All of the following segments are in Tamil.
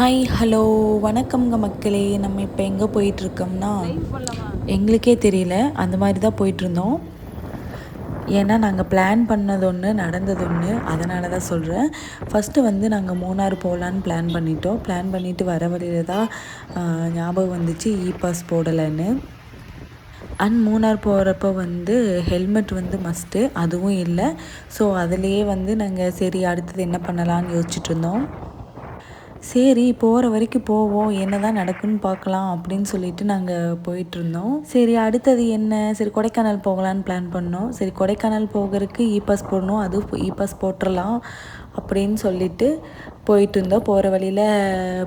ஹாய் ஹலோ வணக்கம்ங்க மக்களே. நம்ம இப்போ எங்கே போயிட்டுருக்கோம்னா எங்களுக்கே தெரியல, அந்த மாதிரி தான் போயிட்டுருந்தோம். ஏன்னா நாங்கள் பிளான் பண்ணது ஒன்று, நடந்தது ஒன்று, அதனால தான் சொல்கிறேன். ஃபஸ்ட்டு வந்து நாங்கள் மூணார் போகலான்னு பிளான் பண்ணிட்டோம். பிளான் பண்ணிவிட்டு வர வழியில் தான் ஞாபகம் வந்துச்சு இ பாஸ் போடலைன்னு. அண்ட் மூணார் போகிறப்ப வந்து ஹெல்மெட் வந்து மஸ்ட்டு, அதுவும் இல்லை. ஸோ அதுலேயே வந்து நாங்கள் சரி அடுத்தது என்ன பண்ணலான்னு யோசிச்சுட்டு இருந்தோம். சரி போகிற வரைக்கும் போவோம், என்ன தான் நடக்குன்னு பார்க்கலாம் அப்படின்னு சொல்லிட்டு நாங்கள் போயிட்டுருந்தோம். சரி அடுத்தது என்ன, சரி கொடைக்கானல் போகலான்னு பிளான் பண்ணோம். சரி கொடைக்கானல் போகிறதுக்கு இ பாஸ் போடணும், அது இ பாஸ் போட்டுடலாம் அப்படின்னு சொல்லிட்டு போயிட்டு இருந்தோம். போகிற வழியில்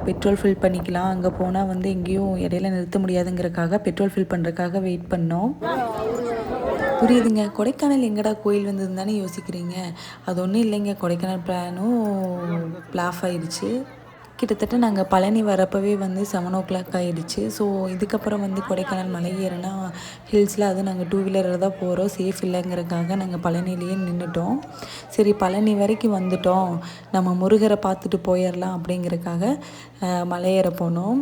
பெட்ரோல் ஃபில் பண்ணிக்கலாம், அங்கே போனால் வந்து எங்கேயும் இடையில நிறுத்த முடியாதுங்கிறக்காக பெட்ரோல் ஃபில் பண்ணுறதுக்காக வெயிட் பண்ணோம். புரியுதுங்க, கொடைக்கானல் எங்கடா கோயில் வந்ததுன்னு தானே யோசிக்கிறீங்க. அது ஒன்றும் இல்லைங்க, கொடைக்கானல் பிளானும் பிளாஃப் ஆயிடுச்சு. கிட்டத்தட்ட நாங்கள் பழனி வரப்போவே வந்து 7 ஆகிடுச்சு. ஸோ இதுக்கப்புறம் வந்து கொடைக்கானல் மலை ஏறினா ஹில்ஸில் அது நாங்கள் 2 வீலரில் தான் போகிறோம், சேஃப் இல்லைங்கிறதுக்காக நாங்கள் பழனிலேயே நின்றுட்டோம். சரி பழனி வரைக்கும் வந்துட்டோம், நம்ம முருகரை பார்த்துட்டு போயிடலாம் அப்படிங்கிறதுக்காக மலை ஏற போனோம்.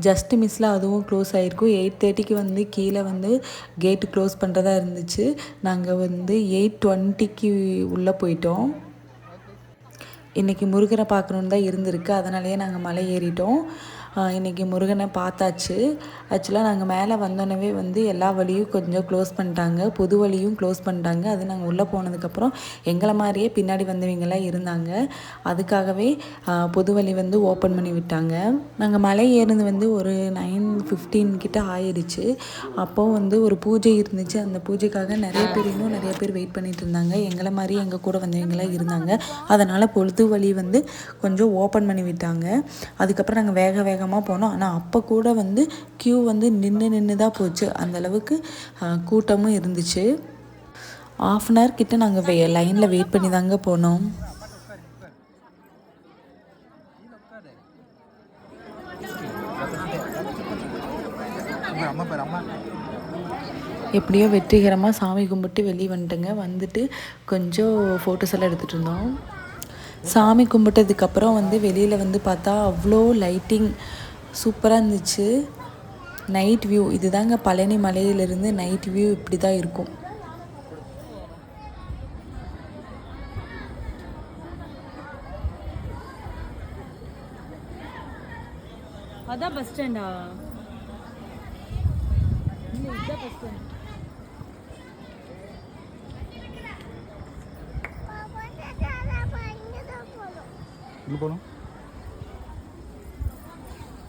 ஜஸ்ட்டு மிஸ்ஸில் அதுவும் க்ளோஸ் ஆகிருக்கும். 8:30க்கு வந்து கீழே வந்து கேட்டு க்ளோஸ் பண்ணுறதா இருந்துச்சு. நாங்கள் வந்து 8:20க்கு உள்ளே போயிட்டோம். இன்றைக்கி முருகனை பார்க்கணுன்னு தான் இருந்திருக்கு, அதனாலேயே நாங்கள் மலை ஏறிட்டோம். இன்றைக்கி முருகனை பார்த்தாச்சு. ஆக்சுவலாக நாங்கள் மேலே வந்தோடனே வந்து எல்லா வழியும் கொஞ்சம் க்ளோஸ் பண்ணிட்டாங்க, பொது வழியும் க்ளோஸ் பண்ணிட்டாங்க. அது நாங்கள் உள்ளே போனதுக்கப்புறம் எங்களை மாதிரியே பின்னாடி வந்தவங்களாம் இருந்தாங்க, அதுக்காகவே பொது வழி வந்து ஓப்பன் பண்ணி விட்டாங்க. நாங்கள் மலை ஏறினது வந்து ஒரு 9:15 கிட்ட ஆயிடுச்சு. அப்போது வந்து ஒரு பூஜை இருந்துச்சு, அந்த பூஜைக்காக இன்னும் நிறைய பேர் வெயிட் பண்ணிட்டு இருந்தாங்க. எங்களை மாதிரி எங்கள் கூட வந்தவங்களாம் இருந்தாங்க, அதனால் பொது வழி வந்து கொஞ்சம் ஓப்பன் பண்ணி விட்டாங்க. அதுக்கப்புறம் நாங்கள் வேகமாக போனோம். ஆனால் அப்போ கூட வந்து க்யூ வந்து நின்று தான் போச்சு, அந்தளவுக்கு கூட்டமும் இருந்துச்சு. 1/2 hour கிட்ட நாங்கள் லைனில் வெயிட் பண்ணி தாங்க போனோம். எப்படியோ வெற்றிகரமாக சாமி கும்பிட்டு வெளியே வந்துட்டு கொஞ்சம் ஃபோட்டோஸ் எல்லாம் எடுத்துகிட்டு இருந்தோம். சாமி கும்பிட்டதுக்கப்புறம் வந்து வெளியில் வந்து பார்த்தா அவ்வளோ லைட்டிங் சூப்பராக இருந்துச்சு. நைட் வியூ இதுதாங்க, பழனி மலையிலிருந்து நைட் வியூ இப்படி தான் இருக்கும். அதான் பஸ் ஸ்டாண்டா? இதுதான் பஸ் ஸ்டாண்ட்.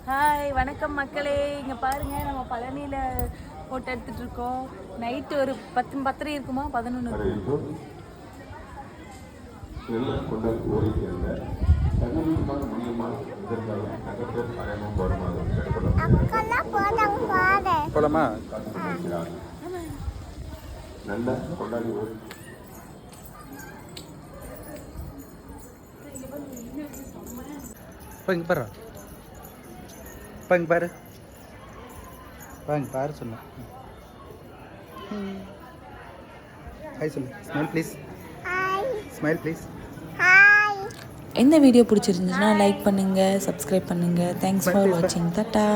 ஹாய் வணக்கம் மக்களே. இங்கே பாருங்கள், நம்ம பழனியில் ஃபோட்டோ எடுத்துகிட்டு இருக்கோம். நைட்டு ஒரு 10:30 இருக்குமா, 11 இருக்கும். போலாமா? இங்கே பாரு, இங்கே பாரு, இங்கே பாரு சொன்ன. ஹாய் சொல்லு, ஸ்மைல் ப்ளீஸ், ஸ்மைல் ப்ளீஸ். இந்த வீடியோ பிடிச்சிருந்துச்சுன்னா லைக் பண்ணுங்கள், சப்ஸ்கிரைப் பண்ணுங்கள். தேங்க்ஸ் ஃபார் வாட்சிங். டாடா.